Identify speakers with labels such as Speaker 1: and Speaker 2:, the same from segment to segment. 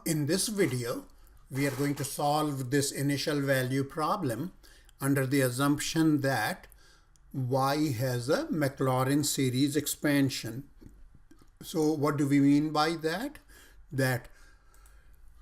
Speaker 1: In this video, we are going to solve this initial value problem under the assumption that y has a McLaurin series expansion. So what do we mean by that? That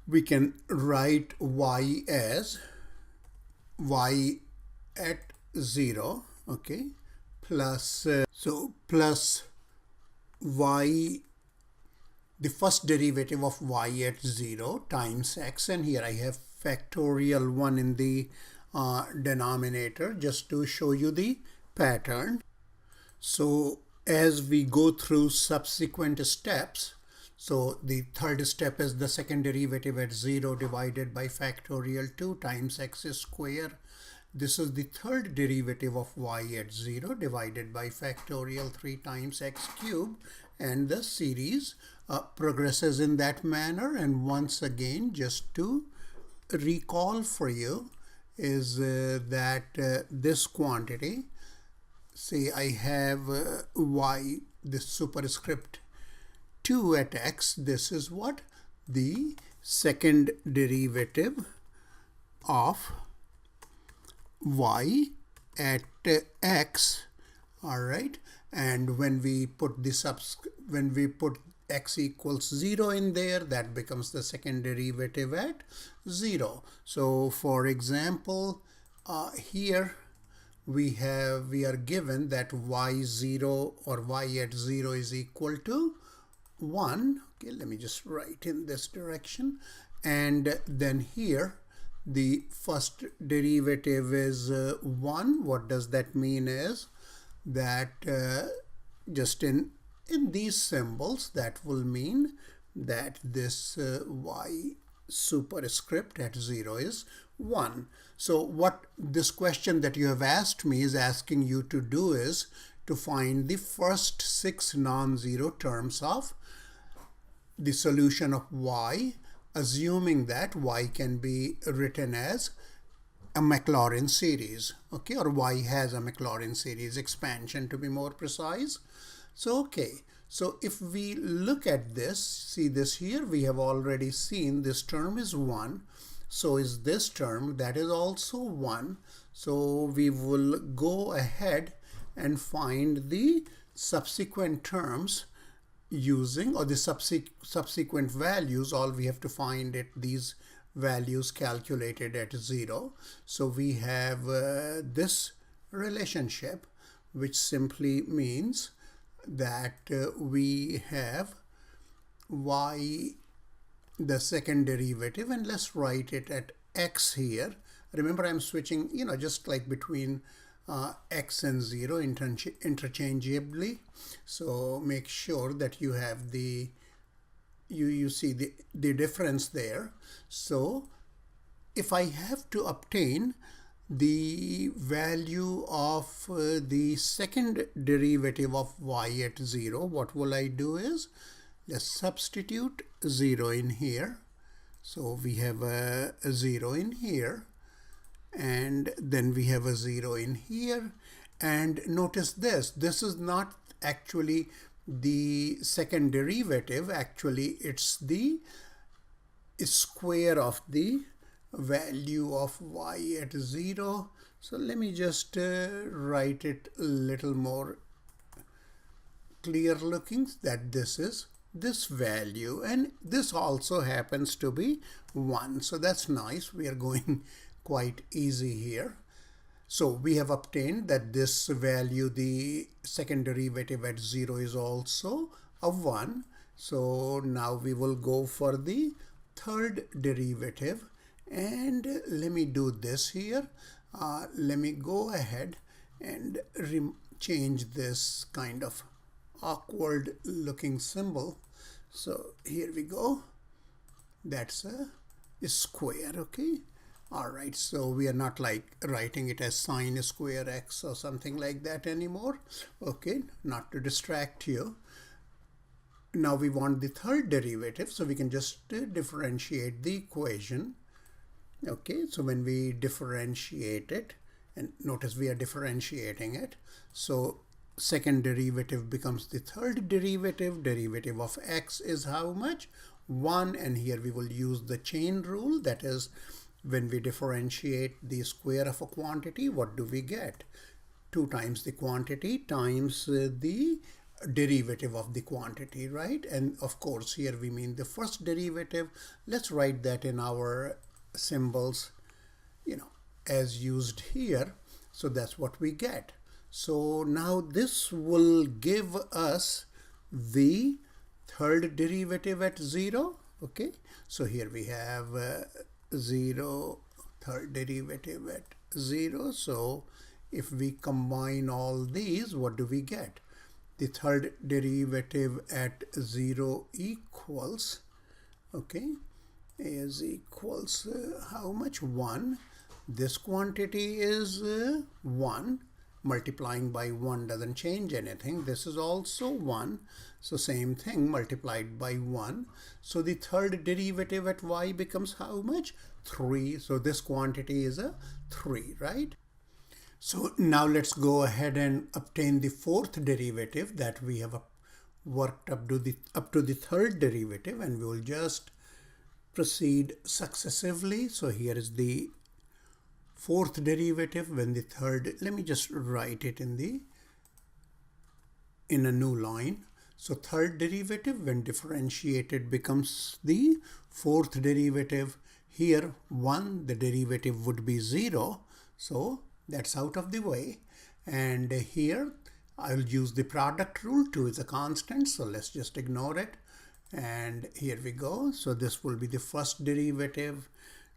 Speaker 1: we can write y as y at 0, okay, plus plus y, the first derivative of y at 0 times x, and here I have factorial 1 in the denominator just to show you the pattern. So as we go through subsequent steps, so the third step is the second derivative at 0 divided by factorial 2 times x square. This is the third derivative of y at 0 divided by factorial 3 times x cubed, and the series progresses in that manner. And once again, just to recall for you, is that this quantity, say I have y, this superscript 2 at x, this is what? The second derivative of y at x, all right? And when we put x equals 0 in there, that becomes the second derivative at 0. So for example, here we are given that y0 or y at 0 is equal to 1. Okay, let me just write in this direction. And then here the first derivative is 1. What does that mean is that just in these symbols, that will mean that this y superscript at 0 is 1. So what this question that you have asked me is asking you to do is to find the first 6 non-zero terms of the solution of y, assuming that y can be written as a McLaurin series, okay, or y has a McLaurin series expansion, to be more precise. So okay, so if we look at this, see this here, we have already seen this term is 1. So is this term, that is also 1. So we will go ahead and find the subsequent terms using, or the subsequent values. All we have to find it, these values calculated at 0. So we have this relationship, which simply means that we have y, the second derivative, and let's write it at x here. Remember, I'm switching, just like between x and 0 interchangeably. So make sure that you have the, you see the difference there. So if I have to obtain the value of the second derivative of y at 0, what will I do is, let's substitute 0 in here. So we have a 0 in here, and then we have a 0 in here. And notice this is not actually the second derivative. Actually, it's the square of the value of y at 0. So let me just write it a little more clear looking, that this is this value, and this also happens to be 1. So that's nice. We are going quite easy here. So we have obtained that this value, the second derivative at 0, is also a 1. So now we will go for the third derivative, and let me do this here. Let me go ahead and change this kind of awkward looking symbol. So here we go. That's a square, okay? All right, so we are not like writing it as sine square x or something like that anymore. Okay, not to distract you. Now we want the third derivative, so we can just differentiate the equation. Okay, so when we differentiate it, and notice we are differentiating it, so second derivative becomes the third derivative. Derivative of x is how much? 1, and here we will use the chain rule. That is, when we differentiate the square of a quantity, what do we get? 2 times the quantity times the derivative of the quantity, right? And of course here we mean the first derivative. Let's write that in our symbols, as used here. So that's what we get. So now this will give us the third derivative at 0. Okay, so here we have 0, third derivative at 0. So if we combine all these, what do we get? The third derivative at 0 equals, okay, is equals how much? 1. This quantity is 1. Multiplying by 1 doesn't change anything. This is also 1. So same thing, multiplied by 1. So the third derivative at y becomes how much? 3. So this quantity is a 3, right? So now let's go ahead and obtain the fourth derivative that we have worked up to the third derivative, and we will just proceed successively. So here is the fourth derivative when the third, let me just write it in a new line. So third derivative when differentiated becomes the fourth derivative. Here 1, the derivative would be 0. So that's out of the way. And here I'll use the product rule. 2 is a constant, so let's just ignore it. And here we go. So this will be the first derivative,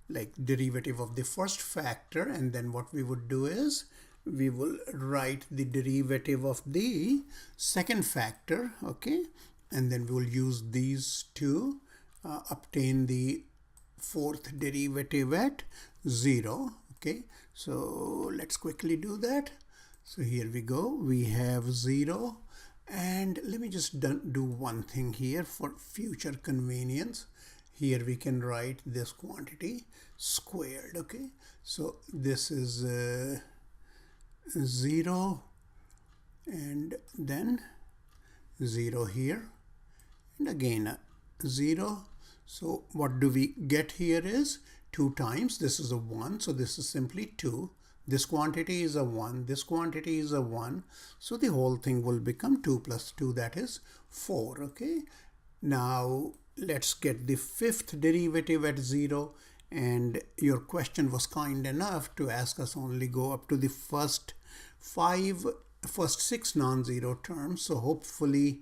Speaker 1: like derivative of the first factor. And then what we would do is we will write the derivative of the second factor, okay? And then we will use these to obtain the fourth derivative at 0, okay? So let's quickly do that. So here we go. We have 0. And let me just do one thing here for future convenience. Here we can write this quantity squared, okay? So this is 0 and then 0 here and again 0. So what do we get here is 2 times, this is a 1, so this is simply 2. This quantity is a 1, this quantity is a 1, so the whole thing will become 2 plus 2, that is 4, okay? Now let's get the fifth derivative at 0, and your question was kind enough to ask us only go up to the first 6 non-zero terms. So hopefully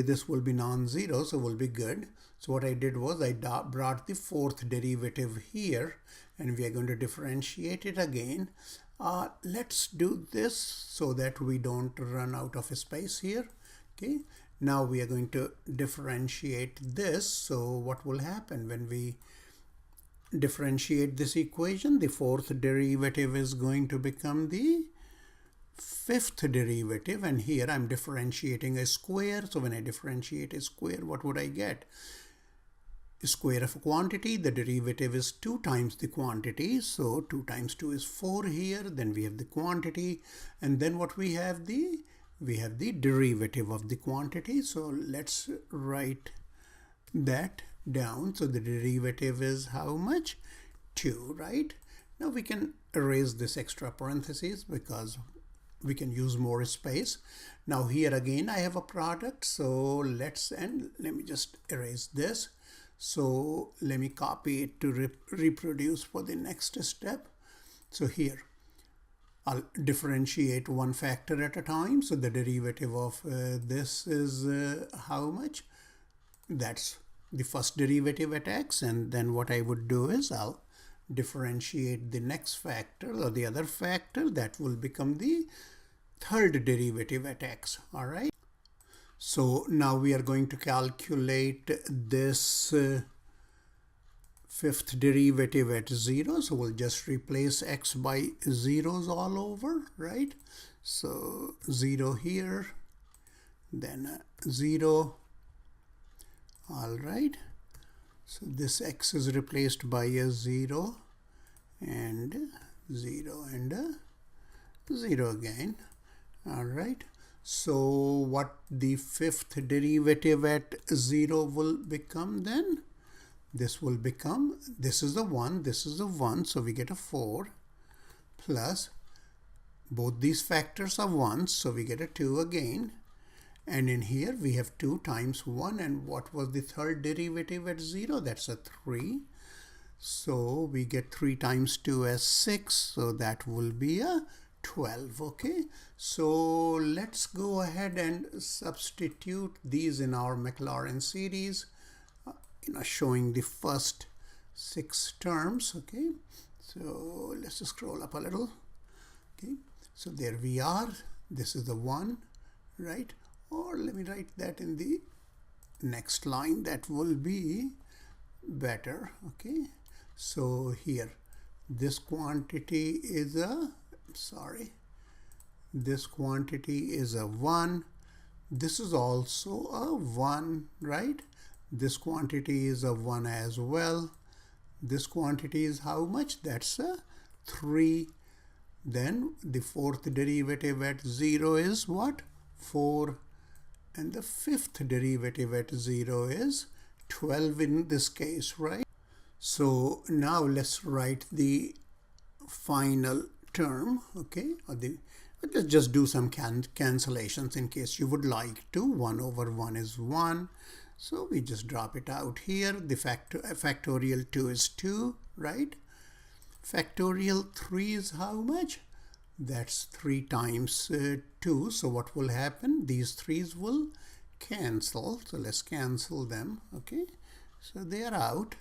Speaker 1: this will be non-zero, so will be good. So what I did was I brought the fourth derivative here, and we are going to differentiate it again. Let's do this so that we don't run out of space here. Okay, now we are going to differentiate this. So what will happen when we differentiate this equation? The fourth derivative is going to become the fifth derivative, and here I'm differentiating a square. So when I differentiate a square, what would I get? Square of a quantity, the derivative is 2 times the quantity, so 2 times 2 is 4 here. Then we have the quantity, and then what we have the derivative of the quantity. So let's write that down. So the derivative is how much? 2, right? Now we can erase this extra parentheses because we can use more space. Now here again I have a product, so let me just erase this. So let me copy it to reproduce for the next step. So here I'll differentiate one factor at a time. So the derivative of this is how much? That's the first derivative at x, and then what I would do is I'll differentiate the next factor or the other factor. That will become the third derivative at x. All right. So now we are going to calculate this fifth derivative at 0. So we'll just replace x by zeros all over, right? So 0 here, then 0. All right. So this x is replaced by a 0 and 0 and a 0 again. All right. So what the fifth derivative at 0 will become then? This will become, this is the 1, this is the 1, so we get a 4 plus, both these factors are 1, so we get a 2 again. And in here we have 2 times 1, and what was the third derivative at 0? That's a 3. So we get 3 times 2 as 6, so that will be a 12. Okay, so let's go ahead and substitute these in our McLaurin series, showing the first 6 terms. Okay, so let's just scroll up a little. Okay, so there we are. This is the 1, right? Or let me write that in the next line. That will be better. Okay, so here this quantity is a, this quantity is a 1. This is also a 1, right? This quantity is a 1 as well. This quantity is how much? That's a 3. Then the fourth derivative at 0 is what? 4. And the fifth derivative at 0 is 12 in this case, right? So now let's write the final term, okay? Let's just do some cancellations in case you would like to. 1 over 1 is 1. So we just drop it out here. The factorial 2 is 2, right? Factorial 3 is how much? That's 3 times 2. So what will happen? These 3's will cancel. So let's cancel them. Okay, so they are out.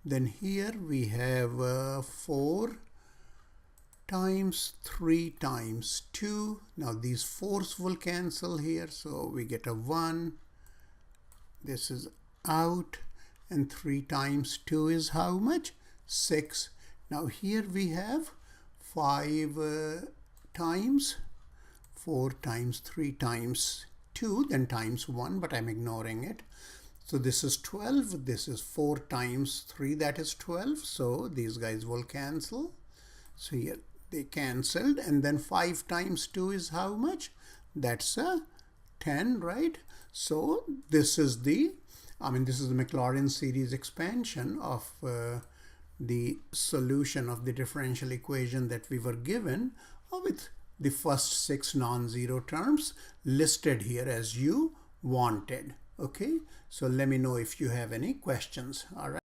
Speaker 1: Then here we have 4 times 3 times 2. Now these 4's will cancel here. So we get a 1. This is out. And 3 times 2 is how much? 6. Now here we have 5 times 4 times 3 times 2, then times 1, but I'm ignoring it. So this is 12. This is 4 times 3, that is 12. So these guys will cancel. So here they cancelled. And then 5 times 2 is how much? That's a 10, right? So this is the, this is the McLaurin series expansion of the solution of the differential equation that we were given, with the first 6 non-zero terms listed here as you wanted. Okay, so let me know if you have any questions. All right.